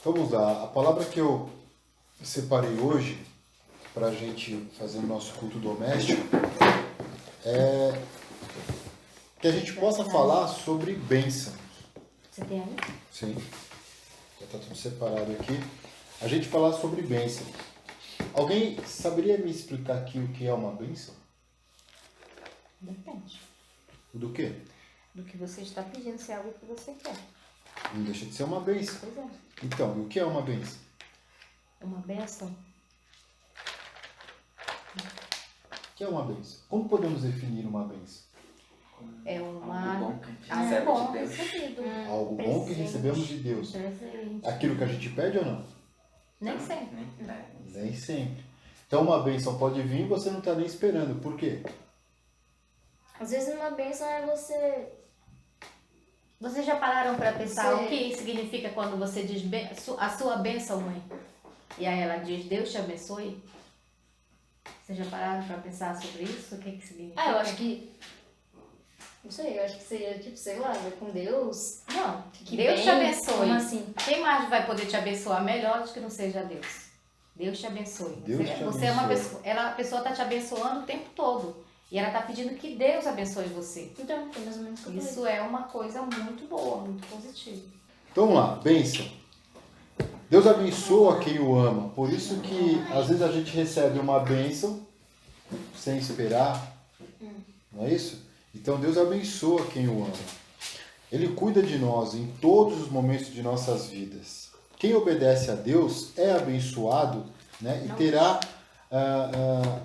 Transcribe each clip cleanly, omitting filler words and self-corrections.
Vamos lá, a palavra que eu separei hoje para a gente fazer o nosso culto doméstico é que a gente possa falar sobre bênção. Você tem aí? Sim, já está tudo separado aqui. A gente falar sobre bênção. Alguém saberia me explicar aqui o que é uma bênção? Depende. Do quê? Do que você está pedindo, se é algo que você quer. Não deixa de ser uma bênção. Pois é. Então, e o que é uma bênção? É uma benção. O que é uma bênção? Como podemos definir uma bênção? É uma... Algo bom que a gente Algo recebe bom de Deus. recebido. Algo bom que recebemos de Deus. Presente. Aquilo que a gente pede ou não? Nem sempre. Nem sempre. Então uma bênção pode vir e você não está nem esperando. Por quê? Às vezes uma bênção é você... Vocês já pararam para pensar Você- o que significa quando você diz a sua bênção, mãe? E aí ela diz, Deus te abençoe? Vocês já pararam para pensar sobre isso? O que significa? eu acho que... Não sei, eu acho que seria tipo, sei lá, vai com Deus. Não, Que Deus bem, te abençoe. como assim? Quem mais vai poder te abençoar melhor do que não seja Deus? Deus te abençoe. Deus te Você é uma abençoe. pessoa, a pessoa está te abençoando o tempo todo. E ela está pedindo que Deus abençoe você. Então, é mais ou menos o que eu falei. Isso é uma coisa muito boa, muito positiva. Então vamos lá, bênção. Deus abençoa quem o ama. Por isso que às vezes a gente recebe uma bênção sem esperar. Não é isso? Então Deus abençoa quem o ama. Ele cuida de nós em todos os momentos de nossas vidas. Quem obedece a Deus é abençoado, né, e terá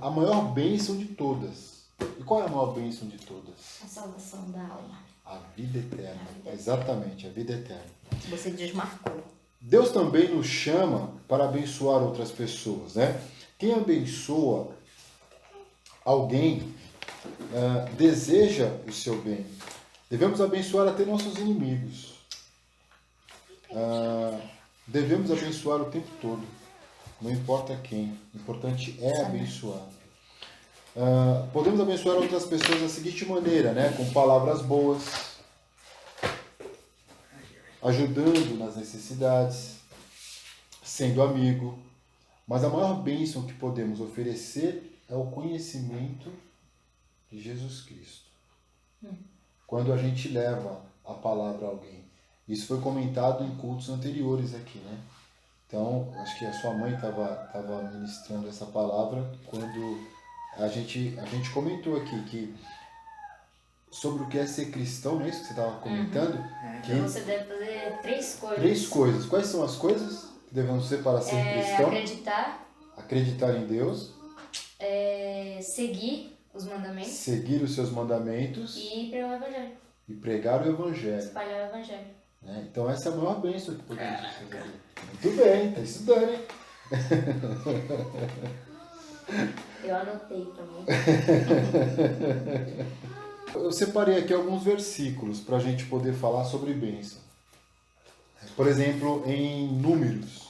a maior bênção de todas. E qual é a maior bênção de todas? A salvação da alma. A vida eterna. Exatamente, a vida eterna. Você desmarcou. Deus também nos chama para abençoar outras pessoas, né? Quem abençoa alguém deseja o seu bem. Devemos abençoar até nossos inimigos. Devemos abençoar o tempo todo. Não importa quem. O importante é abençoar. Podemos abençoar outras pessoas da seguinte maneira, né? Com palavras boas, ajudando nas necessidades, sendo amigo. Mas a maior bênção que podemos oferecer é o conhecimento de Jesus Cristo. Quando a gente leva a palavra a alguém. Isso foi comentado em cultos anteriores aqui, né? Então, acho que a sua mãe estava ministrando essa palavra quando a gente comentou aqui que sobre o que é ser cristão, não é isso que você estava comentando? Que Você deve fazer 3 coisas. 3 coisas. Quais são as coisas que devemos ser para ser cristão? Acreditar, Acreditar em Deus, seguir os mandamentos seguir os seus mandamentos e pregar o evangelho. e pregar o Evangelho. Espalhar o evangelho. Né? Então essa é a maior bênção que podemos fazer. Muito bem, está estudando, hein? Eu anotei também. Eu separei aqui alguns versículos para a gente poder falar sobre bênção. Por exemplo, em Números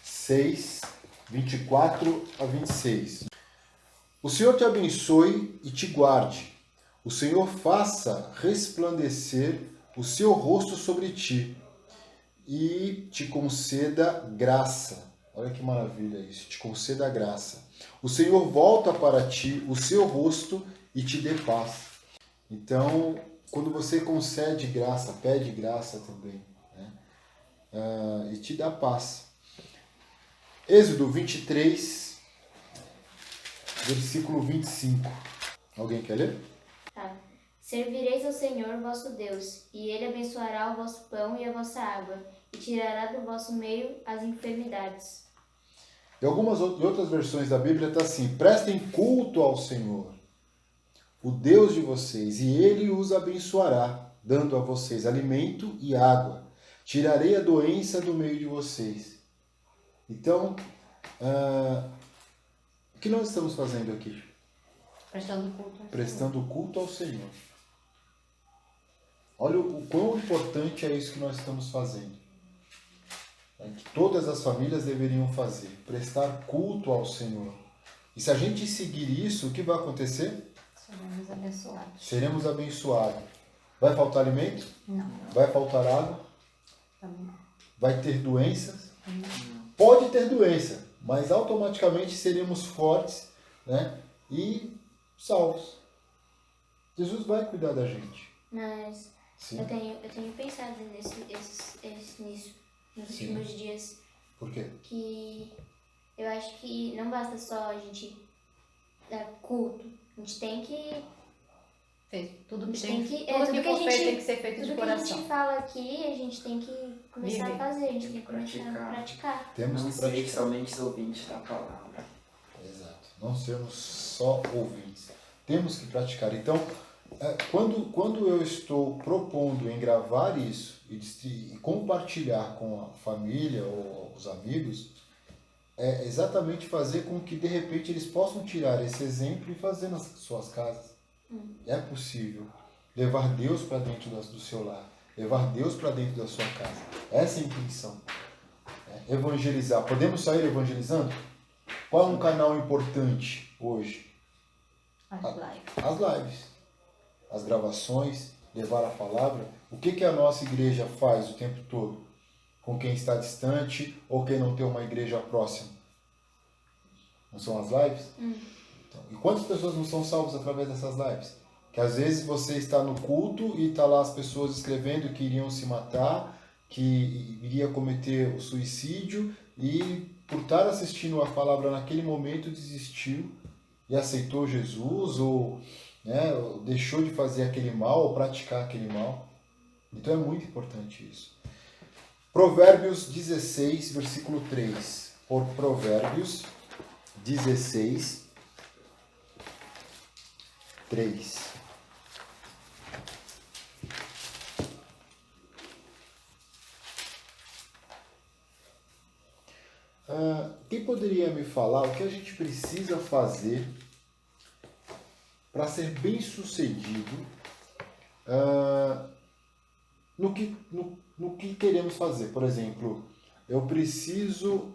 6, 24 a 26. O Senhor te abençoe e te guarde. O Senhor faça resplandecer o seu rosto sobre ti e te conceda graça. Olha que maravilha isso, te conceda graça. O Senhor volta para ti o seu rosto e te dê paz. Então, quando você concede graça, pede graça também, né? E te dá paz. Êxodo 23, versículo 25. Alguém quer ler? Tá. Servireis ao Senhor vosso Deus, e Ele abençoará o vosso pão e a vossa água, e tirará do vosso meio as enfermidades. Em algumas outras versões da Bíblia está assim: prestem culto ao Senhor, o Deus de vocês, e Ele os abençoará, dando a vocês alimento e água. Tirarei a doença do meio de vocês. Então, o que nós estamos fazendo aqui? Prestando culto. Prestando culto ao Senhor. Olha o quão importante é isso que nós estamos fazendo. É que todas as famílias deveriam fazer. Prestar culto ao Senhor. E se a gente seguir isso, o que vai acontecer? Seremos abençoados. Seremos abençoados. Vai faltar alimento? Não, Vai faltar água? também não. Vai ter doenças? Pode ter doença, mas automaticamente seremos fortes, né? E salvos. Jesus vai cuidar da gente. Mas Sim. eu tenho pensado nisso nos Sim. últimos dias. Por quê? Que eu acho que não basta só a gente dar culto. A gente tem que... Tudo que Tem tem, que- tudo tudo que que a for feito gente- tem que ser feito de Tudo que a gente coração. fala aqui, a gente tem que começar Vive. a fazer. A gente tem que Praticar. começar a praticar. Temos Não que ser praticar. somente ouvintes da palavra. Exato. Não sermos só ouvintes. Temos que praticar. Então, quando eu estou propondo em gravar isso e compartilhar com a família ou os amigos, é exatamente fazer com que, de repente, eles possam tirar esse exemplo e fazer nas suas casas. É possível levar Deus para dentro do seu lar, levar Deus para dentro da sua casa. Essa é a intenção. Evangelizar. Podemos sair evangelizando? Qual é um canal importante hoje? As lives. As lives, as gravações, levar a palavra. O que a nossa igreja faz o tempo todo? Com quem está distante ou quem não tem uma igreja próxima? Não são as lives? Então, e quantas pessoas não são salvas através dessas lives? Que às vezes você está no culto e está lá as pessoas escrevendo que iriam se matar, que iria cometer o suicídio e por estar assistindo a palavra naquele momento desistiu e aceitou Jesus ou, né, deixou de fazer aquele mal ou praticar aquele mal. Então é muito importante isso. Provérbios 16, versículo 3. Por Provérbios 16, 3. Quem poderia me falar o que a gente precisa fazer para ser bem sucedido no que queremos fazer? Por exemplo, eu preciso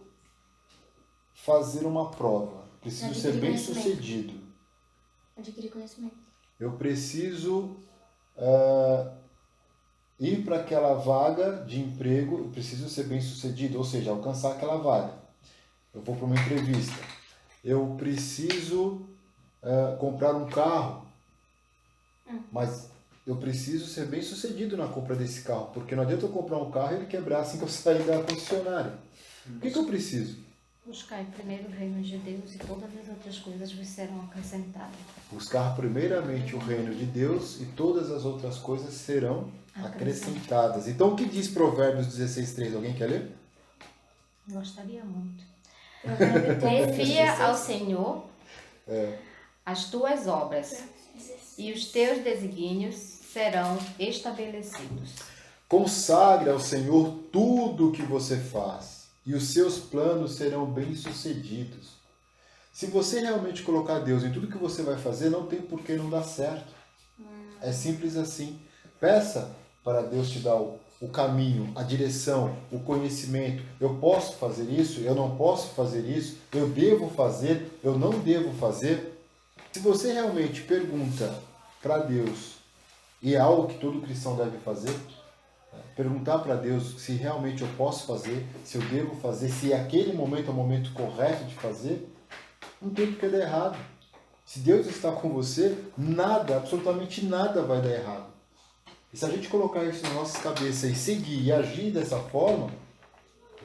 fazer uma prova, preciso ser Adquirir bem conhecimento. sucedido. Adquirir conhecimento. Eu preciso ir para aquela vaga de emprego, eu preciso ser bem sucedido, ou seja, alcançar aquela vaga. Eu vou para uma entrevista. Eu preciso comprar um carro, mas eu preciso ser bem sucedido na compra desse carro, porque não adianta eu comprar um carro e ele quebrar assim que eu sair da concessionária. O que eu preciso? Buscar primeiro o reino de Deus e todas as outras coisas vos serão acrescentadas. Buscar primeiramente o reino de Deus e todas as outras coisas serão acrescentadas. Então o que diz Provérbios 16:3? Alguém quer ler? Gostaria muito. Provérbio 3, Confia 16. ao Senhor as tuas obras e os teus desígnios serão estabelecidos. Consagre ao Senhor tudo o que você faz e os seus planos serão bem-sucedidos. Se você realmente colocar Deus em tudo que você vai fazer, não tem por que não dar certo. É simples assim. Peça para Deus te dar o caminho, a direção, o conhecimento. Eu posso fazer isso? Eu não posso fazer isso? Eu devo fazer? Eu não devo fazer? Se você realmente pergunta para Deus, e é algo que todo cristão deve fazer, perguntar para Deus se realmente eu posso fazer, se eu devo fazer, se aquele momento é o momento correto de fazer, não tem por que dar errado. Se Deus está com você, nada, absolutamente nada vai dar errado. E se a gente colocar isso nas nossas cabeças e seguir e agir dessa forma,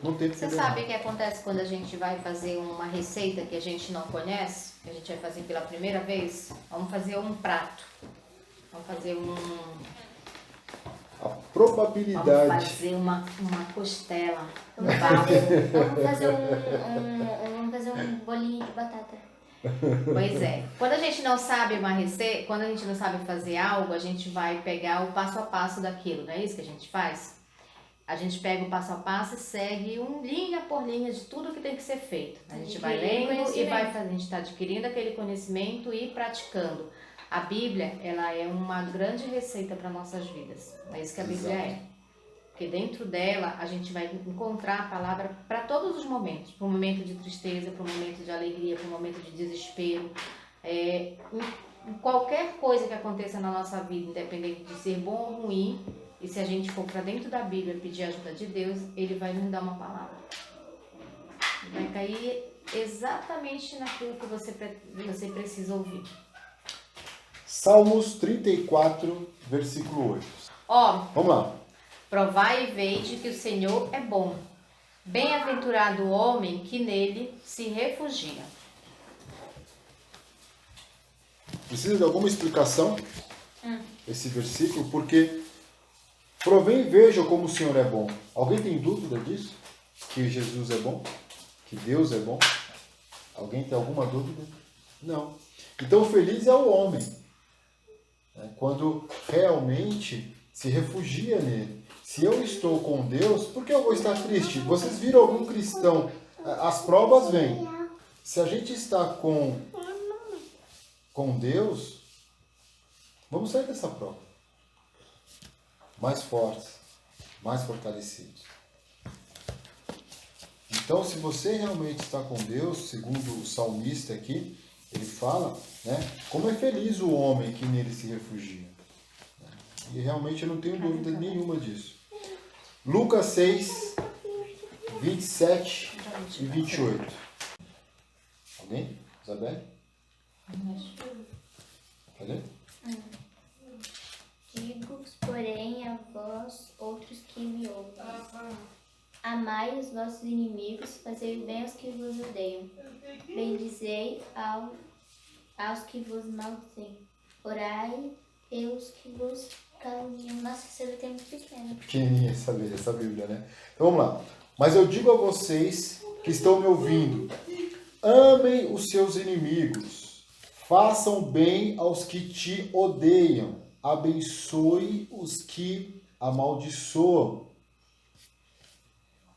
não tem por que Você dar sabe o que acontece quando a gente vai fazer uma receita que a gente não conhece? Que a gente vai fazer pela primeira vez? Vamos fazer um prato. Vamos fazer A Vamos probabilidade. fazer uma costela. Vamos fazer um bolinho de batata. Pois é. Quando a gente não sabe uma receita, quando a gente não sabe fazer algo, a gente vai pegar o passo a passo daquilo, não é isso que a gente faz? A gente pega o passo a passo e segue linha por linha de tudo que tem que ser feito. A gente vai Adquirir lendo e conhecimento. vai fazendo, a gente está adquirindo aquele conhecimento e praticando. A Bíblia, ela é uma grande receita para nossas vidas. É isso que a Bíblia Exato. é. Porque dentro dela a gente vai encontrar a palavra para todos os momentos. Para o momento de tristeza, para o momento de alegria, para o momento de desespero. Em qualquer coisa que aconteça na nossa vida, independente de ser bom ou ruim, e se a gente for para dentro da Bíblia pedir a ajuda de Deus, Ele vai nos dar uma palavra. vai cair exatamente naquilo que você precisa ouvir. Salmos 34, versículo 8. Ó, Vamos lá. provai e vede que o Senhor é bom. Bem-aventurado o homem que nele se refugia. Precisa de alguma explicação esse versículo? Porque provém e vejam como o Senhor é bom. Alguém tem dúvida disso? Que Jesus é bom? Que Deus é bom? Alguém tem alguma dúvida? Não. Então feliz é o homem, né, quando realmente se refugia nele. Se eu estou com Deus, por que eu vou estar triste? Vocês viram algum cristão? As provas vêm. Se a gente está com Deus, vamos sair dessa prova mais fortes, mais fortalecidos. Então, se você realmente está com Deus, segundo o salmista aqui, ele fala, né, como é feliz o homem que nele se refugia. E realmente eu não tenho dúvida nenhuma disso. Lucas 6, 27 e 28. Alguém? Isabel? Quer ler? Digo-vos, porém, a vós, outros que me ouvem. Amai os vossos inimigos, fazei bem aos que vos odeiam. Bendizei aos que vos maldizem. Orai pelos que vos caluniam. Nossa, esse letra é muito pequeno. Pequenininha essa Bíblia, né? Então vamos lá. Mas eu digo a vocês que estão me ouvindo, amem os seus inimigos, façam bem aos que te odeiam, abençoe os que amaldiçoam.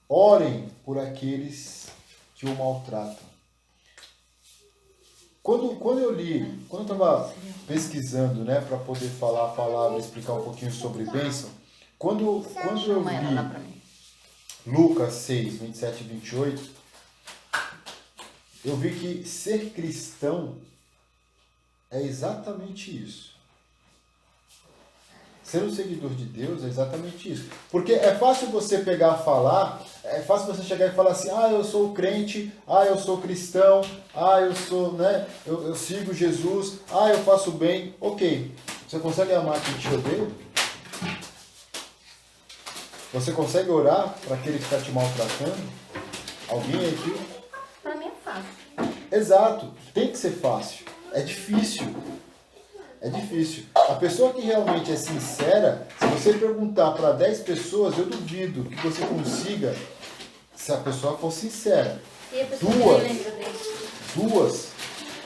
Orem por aqueles que o maltratam. Quando eu estava pesquisando, né, para poder falar a palavra, explicar um pouquinho sobre bênção, quando eu li Lucas 6, 27 e 28, eu vi que ser cristão é exatamente isso. Ser um seguidor de Deus é exatamente isso. Porque é fácil você pegar e falar, é fácil você chegar e falar assim, eu sou crente, eu sou cristão, eu sou, né, eu sigo Jesus, eu faço bem. Ok, você consegue amar quem te odeia? Você consegue orar para aquele que está te maltratando? Alguém aqui? Para mim é fácil. Exato, tem que ser fácil. É difícil. É difícil. A pessoa que realmente é sincera, se você perguntar para 10 pessoas, eu duvido que você consiga, se a pessoa for sincera. E a pessoa que lembra dele? Duas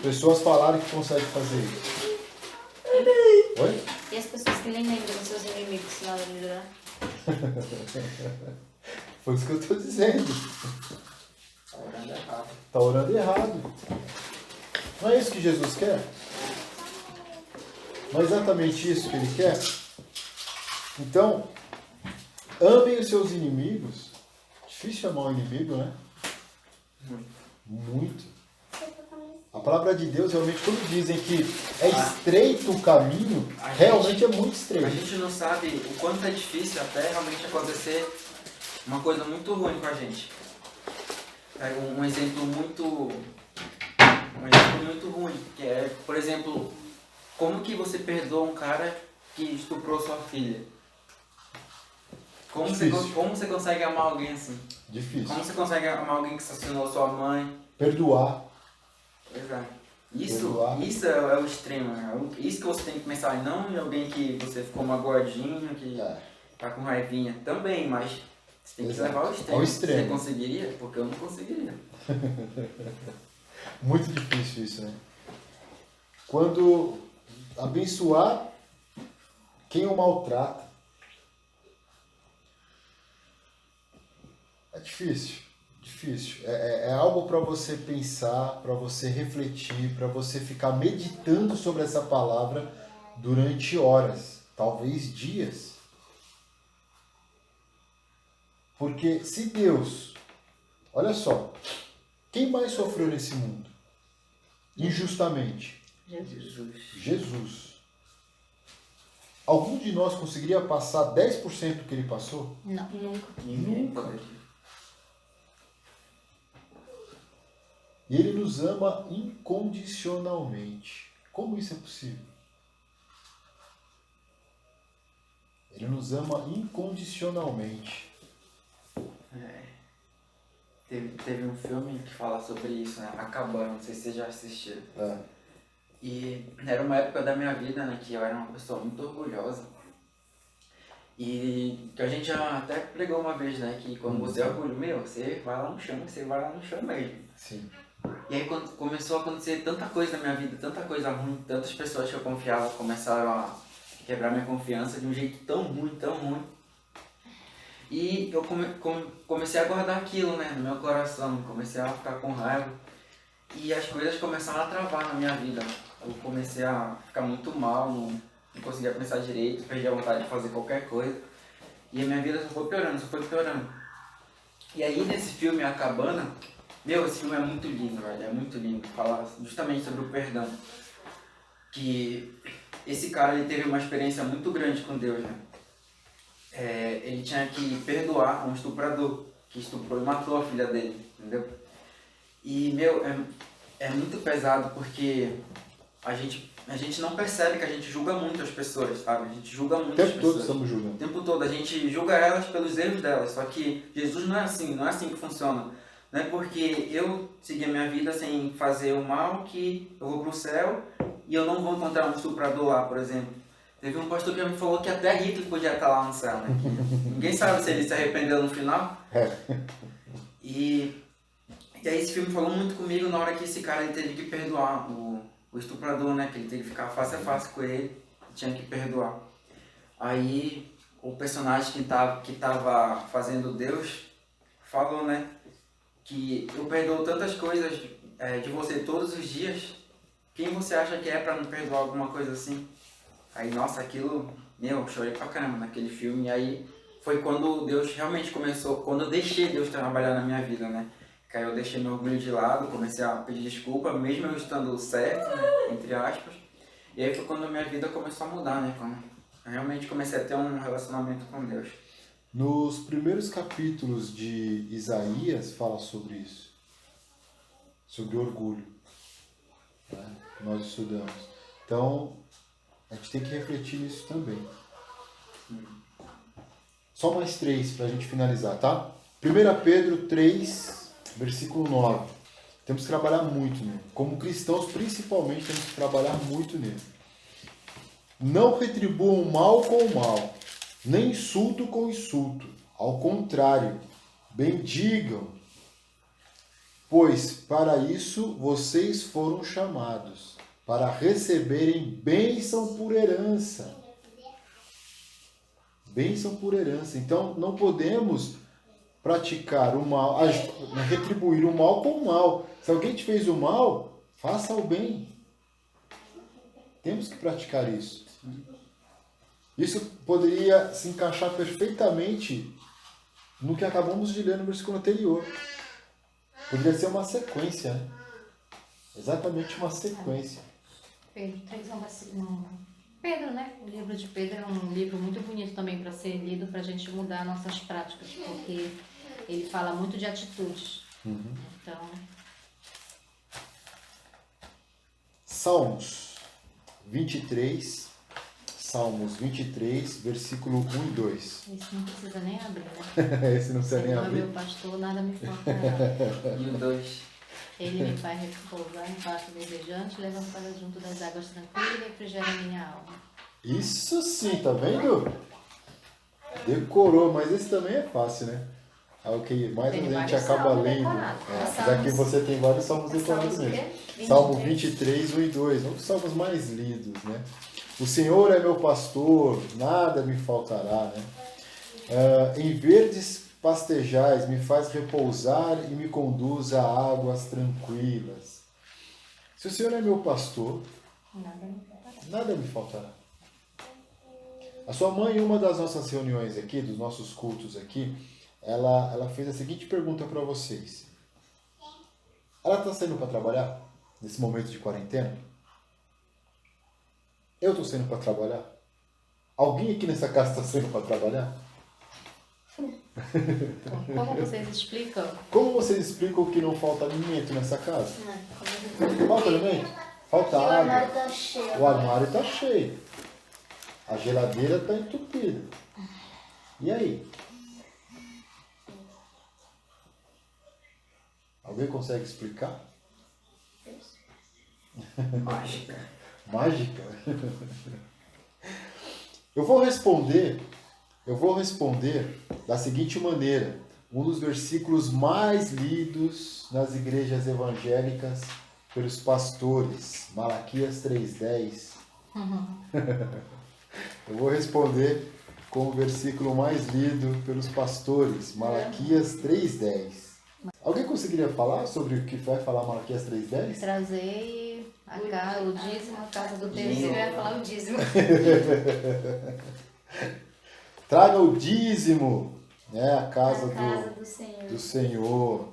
pessoas falaram que conseguem fazer isso. Oi? E as pessoas que nem lembram dos seus inimigos na hora de orar? Foi isso que eu estou dizendo. Tá orando errado. Está orando errado. Não é isso que Jesus quer? Não é exatamente isso que ele quer? Então, amem os seus inimigos. Difícil amar o inimigo, né? Muito. A palavra de Deus, realmente, quando dizem que é estreito o caminho, realmente é muito A estreito. gente não sabe o quanto é difícil até realmente acontecer uma coisa muito ruim com a gente. Um exemplo muito ruim, que é, por exemplo, como que você perdoa um cara que estuprou sua filha? Como você consegue amar alguém assim? Difícil. Como você consegue amar alguém que assassinou sua mãe? Perdoar. Exato. Perdoar. Isso é o extremo, né? Isso que você tem que pensar, e não em alguém que você ficou magoadinho, que tá com raivinha também, mas você tem que Exato. levar ao extremo. Ao extremo. Você conseguiria? Porque eu não conseguiria. Muito difícil isso, né? Quando abençoar quem o maltrata. É difícil. Difícil. É algo para você pensar, para você refletir, para você ficar meditando sobre essa palavra durante horas, talvez dias. Porque se Deus, olha só, quem mais sofreu nesse mundo? Injustamente. Jesus. Algum de nós conseguiria passar 10% do que ele passou? Não, nunca. Ninguém poderia. E Ele nos ama incondicionalmente. Como isso é possível? Ele nos ama incondicionalmente. Teve um filme que fala sobre isso, né? A Cabana, não sei se você já assistiu. É. E era uma época da minha vida, né, que eu era uma pessoa muito orgulhosa. E que a gente já até pregou uma vez, né, que quando você é orgulho, você vai lá no chão, você vai lá no chão mesmo. Sim. E aí quando começou a acontecer tanta coisa na minha vida, tanta coisa ruim, tantas pessoas que eu confiava começaram a quebrar minha confiança de um jeito tão ruim, tão ruim. E eu comecei a guardar aquilo, né, no meu coração, comecei a ficar com raiva. E as coisas começaram a travar na minha vida. Eu comecei a ficar muito mal, não conseguia pensar direito, perdi a vontade de fazer qualquer coisa. E a minha vida só foi piorando, só foi piorando. E aí nesse filme, A Cabana, esse filme é muito lindo, velho, é muito lindo. Fala justamente sobre o perdão. Que esse cara, ele teve uma experiência muito grande com Deus, né? Ele tinha que perdoar um estuprador, que estuprou e matou a filha dele, entendeu? E, é muito pesado porque a gente não percebe que a gente julga muito as pessoas, sabe? A gente julga muito as O tempo pessoas. todo estamos julgando. O tempo todo. A gente julga elas pelos erros delas. Só que Jesus não é assim que funciona. Não é porque eu segui a minha vida sem fazer o mal que eu vou pro céu e eu não vou encontrar um estuprador lá, por exemplo. Teve um pastor que me falou que até Hitler podia estar lá no céu, né? Ninguém sabe se ele se arrependeu no final. E aí esse filme falou muito comigo na hora que esse cara ele teve que perdoar o estuprador, né? Que ele teve que ficar face a face com ele, tinha que perdoar. Aí o personagem que tava fazendo Deus falou, né? Que eu perdoo tantas coisas de você todos os dias, quem você acha que é pra não perdoar alguma coisa assim? Aí, nossa, aquilo, eu chorei pra caramba naquele filme. E aí foi quando Deus realmente começou, quando eu deixei Deus trabalhar na minha vida, né? Que aí eu deixei meu orgulho de lado, comecei a pedir desculpa, mesmo eu estando certo, né? Entre aspas. E aí foi quando a minha vida começou a mudar, né? Quando eu realmente comecei a ter um relacionamento com Deus. Nos primeiros capítulos de Isaías fala sobre isso. Sobre orgulho. Né? Nós estudamos. Então, a gente tem que refletir nisso também. Só mais 3 para a gente finalizar, tá? 1 Pedro 3, versículo 9. Temos que trabalhar muito nele. Como cristãos, principalmente, temos que trabalhar muito nele. Não retribuam o mal com o mal, nem insulto com insulto. Ao contrário, bendigam, pois para isso vocês foram chamados, para receberem bênção por herança. Bênção por herança. Então, não podemos praticar o mal, retribuir o mal com o mal. Se alguém te fez o mal, faça o bem. Temos que praticar isso. Isso poderia se encaixar perfeitamente no que acabamos de ler no versículo anterior. Poderia ser uma sequência, né? Exatamente uma sequência. Pedro 3 é um versículo. Pedro, né? O livro de Pedro é um livro muito bonito também para ser lido, para a gente mudar nossas práticas, porque ele fala muito de atitudes. Então. Salmos 23, versículo 1 e 2. Esse não precisa nem abrir, né? Esse não precisa nem Senhor, abrir. meu pastor, nada me faltará. E o 2. Ele me faz repousar em pasto verdejante, levando para junto das águas tranquilas e refrigera minha alma. Isso sim, tá vendo? Decorou, mas esse também é fácil, né? É o que mais Tem a gente vários acaba salmos lendo. decorados. Já que você tem vários salmos decorados Salmos mesmo. o quê? Salmo 23, 1 e 2. Um dos salmos mais lidos, né? O Senhor é meu pastor, nada me faltará, né? Em verdes pastejais me faz repousar e me conduz a águas tranquilas. Se o Senhor é meu pastor, nada me faltará. A sua mãe, em uma das nossas reuniões aqui, dos nossos cultos aqui, ela fez a seguinte pergunta para vocês. Ela está saindo para trabalhar nesse momento de quarentena? Eu estou saindo para trabalhar? Alguém aqui nessa casa está saindo para trabalhar? Como vocês explicam? Como vocês explicam que não falta alimento nessa casa? Como Falta alimento? Falta o água. armário tá cheio. O armário está cheio. A geladeira está entupida. E aí? Alguém consegue explicar? Mágica. Mágica? Eu vou responder da seguinte maneira. Um dos versículos mais lidos nas igrejas evangélicas pelos pastores, Malaquias 3:10. Eu vou responder com o versículo mais lido pelos pastores, Malaquias 3:10. Alguém conseguiria falar sobre o que vai falar Malaquias 3:10? Trazer o dízimo, a casa do Deus. Eu ia falar o dízimo. Traga o dízimo, né, a casa do Senhor. do Senhor.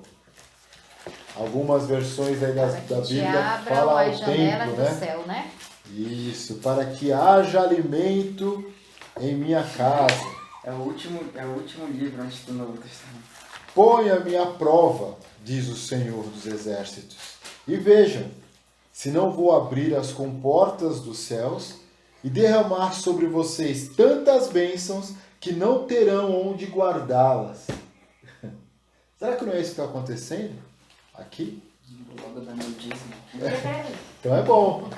Algumas versões aí da Que Bíblia abram falam as ao janelas templo, do né? céu, né? Isso, para que haja alimento em minha casa. É o último livro antes do Novo Testamento. Ponha-me à prova, diz o Senhor dos Exércitos, e vejam, se não vou abrir as comportas dos céus e derramar sobre vocês tantas bênçãos que não terão onde guardá-las. Será que não é isso que está acontecendo aqui? Vou logo dar meu dízimo. Então é bom.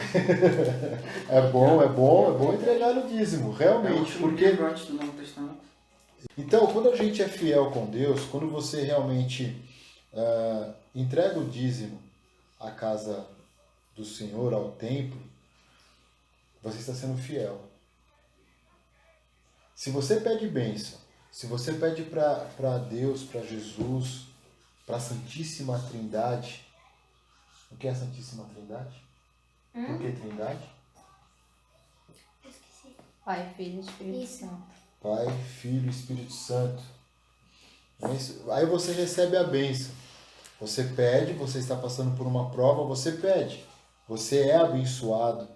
É bom entregar o dízimo, É o realmente, último porque livro antes do Novo Testamento. então, quando a gente é fiel com Deus, quando você realmente entrega o dízimo à casa do Senhor, ao templo, você está sendo fiel. Se você pede bênção, se você pede para Deus, para Jesus, para a Santíssima Trindade, o que é a Santíssima Trindade? Por que Trindade? Esqueci. Pai, Filho e Espírito Isso. Santo. Pai, Filho e Espírito Santo. É isso. Aí você recebe a bênção. Você pede, você está passando por uma prova, você pede. Você é abençoado.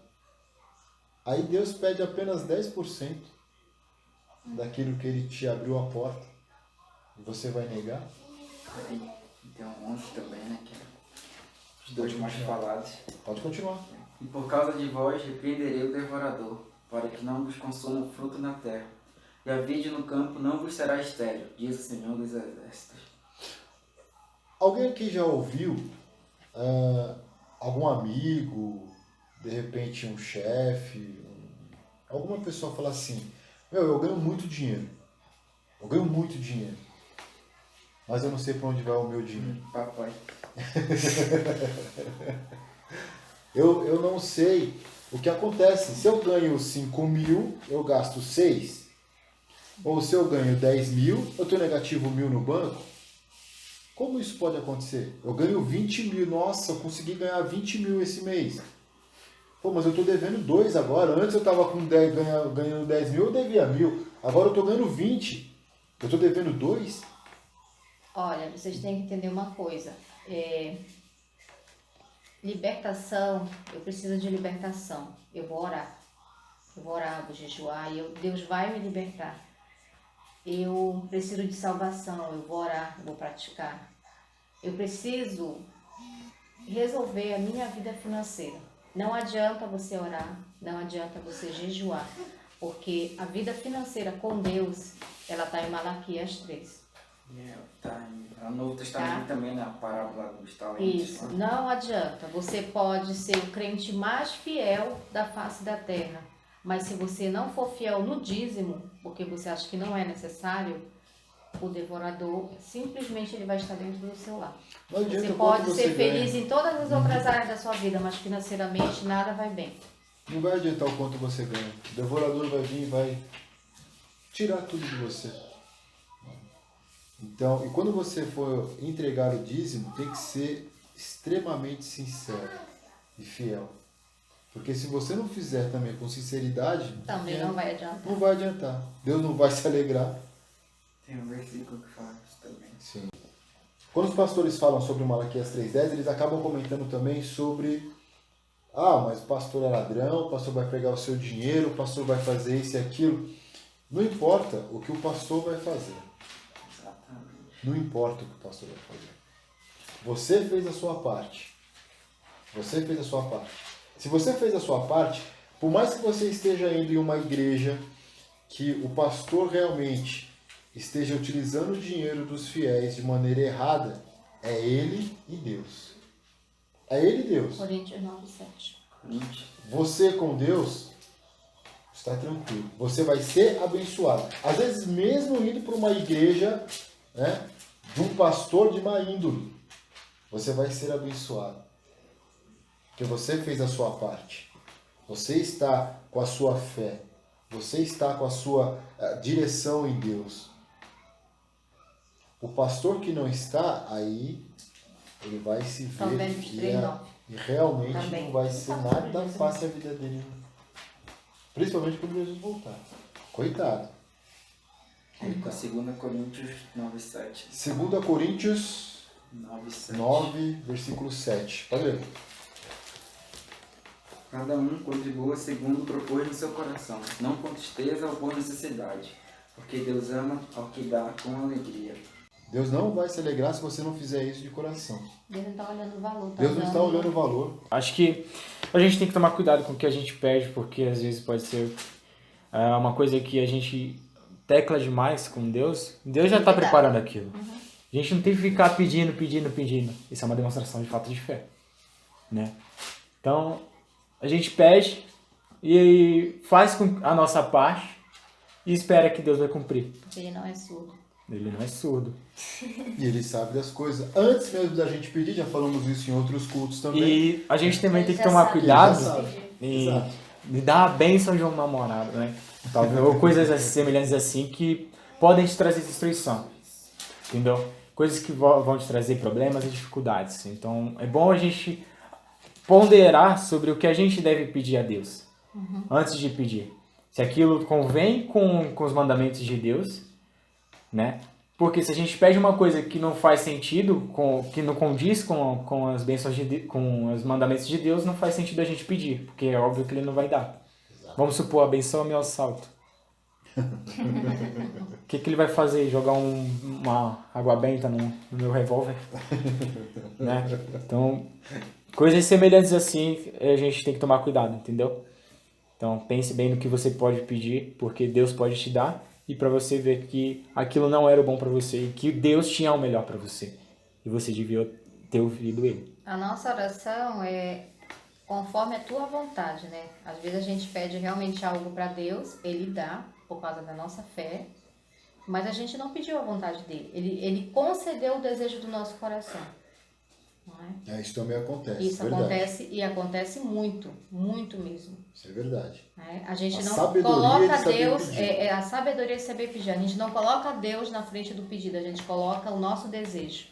Aí Deus pede apenas 10% daquilo que Ele te abriu a porta. E você vai negar? E tem um 11 também, né? Que é os dois mais falados. Pode continuar. E por causa de vós repreenderei o devorador, para que não vos consuma o fruto na terra. E a vide no campo não vos será estéril, diz o Senhor dos Exércitos. Alguém aqui já ouviu algum amigo, de repente um chefe, alguma pessoa falar assim: meu, eu ganho muito dinheiro. Eu ganho muito dinheiro. Mas eu não sei para onde vai o meu dinheiro. Papai. Eu não sei o que acontece. Se eu ganho 5 mil, eu gasto 6. Ou se eu ganho 10 mil, eu tenho negativo 1.000 no banco. Como isso pode acontecer? Eu ganho 20 mil. Nossa, eu consegui ganhar 20 mil esse mês. Pô, mas eu estou devendo 2 agora. Antes eu estava ganhando 10 mil, eu devia 1.000. Agora eu estou ganhando 20. Eu estou devendo 2. Olha, vocês têm que entender uma coisa. Libertação, eu preciso de libertação. Eu vou orar, vou jejuar e Deus vai me libertar. Eu preciso de salvação, eu vou orar, vou praticar. Eu preciso resolver a minha vida financeira. Não adianta você orar, não adianta você jejuar, porque a vida financeira com Deus, ela está em Malaquias 3. Tá no Novo Testamento também, na parábola dos talentos. Isso, não adianta. Você pode ser o crente mais fiel da face da terra, mas se você não for fiel no dízimo, porque você acha que não é necessário, o devorador simplesmente ele vai estar dentro do seu lar. Não adianta Você quanto pode ser ganha. feliz em todas as outras áreas da sua vida, mas financeiramente nada vai bem. Não vai adiantar o quanto você ganha. O devorador vai vir e vai tirar tudo de você. Então, e quando você for entregar o dízimo, tem que ser extremamente sincero e fiel. Porque se você não fizer também com sinceridade, Também não vai adiantar. não vai adiantar. Deus não vai se alegrar. Tem um versículo que fala isso também. Sim. Quando os pastores falam sobre Malaquias 3:10, eles acabam comentando também sobre mas o pastor é ladrão, o pastor vai pegar o seu dinheiro, o pastor vai fazer isso e aquilo. Não importa o que o pastor vai fazer. Não importa o que o pastor vai fazer. Você fez a sua parte. Você fez a sua parte. Se você fez a sua parte, por mais que você esteja indo em uma igreja que o pastor realmente esteja utilizando o dinheiro dos fiéis de maneira errada, é ele e Deus. É ele e Deus. Coríntios 9:7. Você com Deus está tranquilo. Você vai ser abençoado. Às vezes, mesmo indo para uma igreja, né, de um pastor de má índole, você vai ser abençoado. Porque você fez a sua parte. Você está com a sua fé. Você está com a sua direção em Deus. O pastor que não está, aí ele vai se ver Provérbios 3:9. e realmente Também. não vai ser nada fácil a vida dele. Principalmente quando Jesus voltar. Coitado. Com 2 Coríntios 9:7. 2 Coríntios 9:7. 9, versículo 7. Pode ler. Cada um contribua segundo propôs no seu coração, não com tristeza ou por necessidade, porque Deus ama ao que dá com alegria. Deus não vai se alegrar se você não fizer isso de coração. Deus não está olhando o valor. Deus não está olhando o valor. Acho que a gente tem que tomar cuidado com o que a gente pede, porque às vezes pode ser uma coisa que a gente tecla demais com Deus. Deus já está preparando aquilo. A gente não tem que ficar pedindo. Isso é uma demonstração de falta de fé, né? Então, a gente pede e faz a nossa parte e espera que Deus vai cumprir. Porque ele não é surdo. Ele não é surdo. E ele sabe das coisas. Antes mesmo da gente pedir, já falamos isso em outros cultos também. E a gente também tem que Já tomar sabe. cuidado Ele já sabe. e Exato. dar a bênção de um namorado, né? Talvez, ou coisas semelhantes assim que podem te trazer destruição, entendeu? Coisas que vão te trazer problemas e dificuldades. Então, é bom a gente ponderar sobre o que a gente deve pedir a Deus antes de pedir. Se aquilo convém com os mandamentos de Deus, né? Porque se a gente pede uma coisa que não faz sentido, que não condiz com as bênçãos com os mandamentos de Deus, não faz sentido a gente pedir, porque é óbvio que ele não vai dar. Vamos supor, abençoa-me ao assalto. O que ele vai fazer? Jogar uma água benta no meu revólver? Né? Então, coisas semelhantes assim, a gente tem que tomar cuidado, entendeu? Então, pense bem no que você pode pedir, porque Deus pode te dar, e para você ver que aquilo não era o bom para você, e que Deus tinha o melhor para você. E você devia ter ouvido Ele. A nossa oração é conforme a tua vontade, né? Às vezes a gente pede realmente algo para Deus, Ele dá, por causa da nossa fé, mas a gente não pediu a vontade dele. Ele concedeu o desejo do nosso coração. Não é? Isso também acontece. Isso verdade. acontece e acontece muito, muito mesmo. Isso é verdade. Né? A gente A não sabedoria coloca de saber Deus, pedir. a sabedoria de saber pedir. A gente não coloca Deus na frente do pedido, a gente coloca o nosso desejo.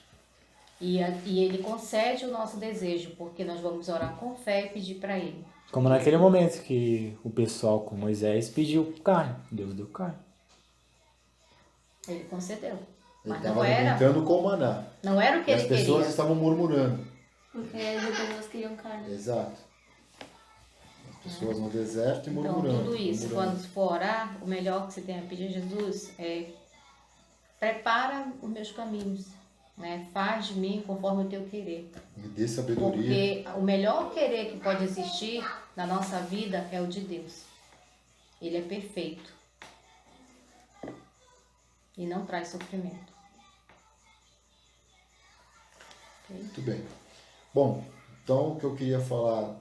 E Ele concede o nosso desejo, porque nós vamos orar com fé e pedir para Ele. Como naquele momento que o pessoal com Moisés pediu carne. Deus deu carne. Ele concedeu. Ele Mas não estava era, alimentando com o maná. não era o que E as ele pessoas queria. estavam murmurando. Porque as pessoas queriam carne. Exato. As pessoas no deserto e Então, murmurando. tudo isso, murmurando. quando for orar, o melhor que você tem a pedir a Jesus é prepara os meus caminhos, né? Faz de mim conforme o teu querer. Me dê sabedoria. Porque o melhor querer que pode existir na nossa vida é o de Deus. Ele é perfeito. E não traz sofrimento. Ok? Muito bem. Bom, então o que eu queria falar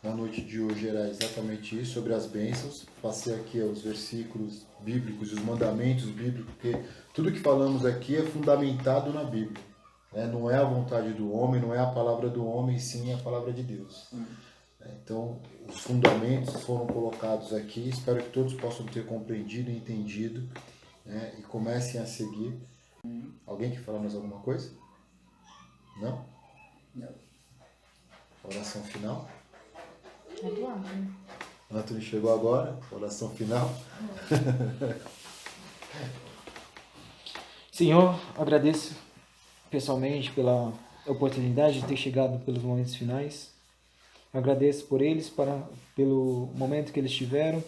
na noite de hoje era exatamente isso, sobre as bênçãos. Passei aqui os versículos bíblicos, os mandamentos bíblicos, porque tudo que falamos aqui é fundamentado na Bíblia. Né? Não é a vontade do homem, não é a palavra do homem, sim a palavra de Deus. Então, os fundamentos foram colocados aqui. Espero que todos possam ter compreendido e entendido, né? E comecem a seguir. Alguém quer falar mais alguma coisa? Não? Não. É Oração final. do Antônio. Antônio chegou agora. Oração final. Senhor, agradeço pessoalmente pela oportunidade de ter chegado pelos momentos finais. Agradeço por eles, pelo momento que eles tiveram,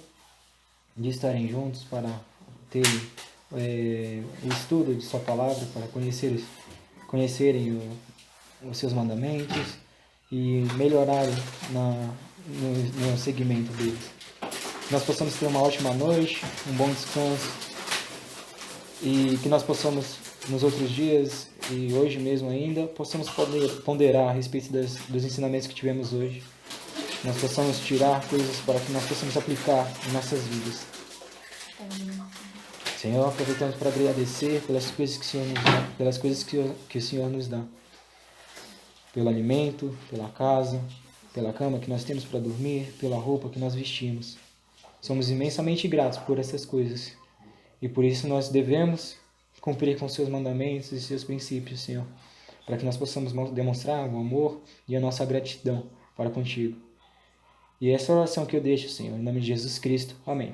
de estarem juntos, para terem o estudo de Sua Palavra, para conhecerem os Seus mandamentos e melhorarem no segmento deles. Que nós possamos ter uma ótima noite, um bom descanso e que nós possamos, nos outros dias e hoje mesmo ainda, possamos ponderar a respeito dos ensinamentos que tivemos hoje. Nós possamos tirar coisas para que nós possamos aplicar em nossas vidas. Senhor, aproveitamos para agradecer pelas coisas que o Senhor nos dá, pelas coisas que o Senhor nos dá. Pelo alimento, pela casa, pela cama que nós temos para dormir, pela roupa que nós vestimos. Somos imensamente gratos por essas coisas. E por isso nós devemos cumprir com seus mandamentos e seus princípios, Senhor, para que nós possamos demonstrar o amor e a nossa gratidão para contigo. E essa oração que eu deixo, Senhor, em nome de Jesus Cristo. Amém.